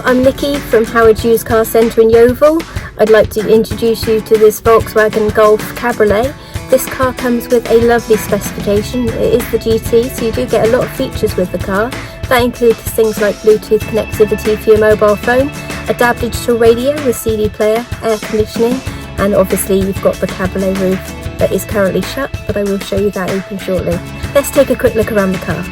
I'm Nikki from Howard's Used Car Centre in Yeovil. I'd like to introduce you to this Volkswagen Golf Cabriolet. This car comes with a lovely specification. It is the GT, so you do get a lot of features with the car. That includes things like Bluetooth connectivity for your mobile phone, a DAB digital radio with CD player, air conditioning, and obviously you've got the cabriolet roof that is currently shut, but I will show you that open shortly. Let's take a quick look around the car.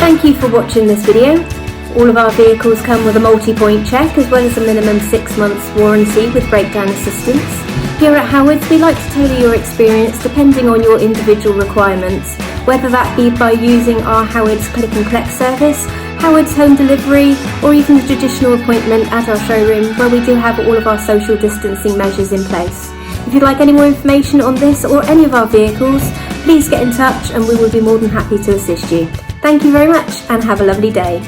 Thank you for watching this video. All of our vehicles come with a multi-point check as well as a minimum 6 months warranty with breakdown assistance. Here at Howard's we like to tailor your experience depending on your individual requirements, whether that be by using our Howard's Click and Collect service, Howard's Home Delivery, or even the traditional appointment at our showroom where we do have all of our social distancing measures in place. If you'd like any more information on this or any of our vehicles, please get in touch and we will be more than happy to assist you. Thank you very much and have a lovely day.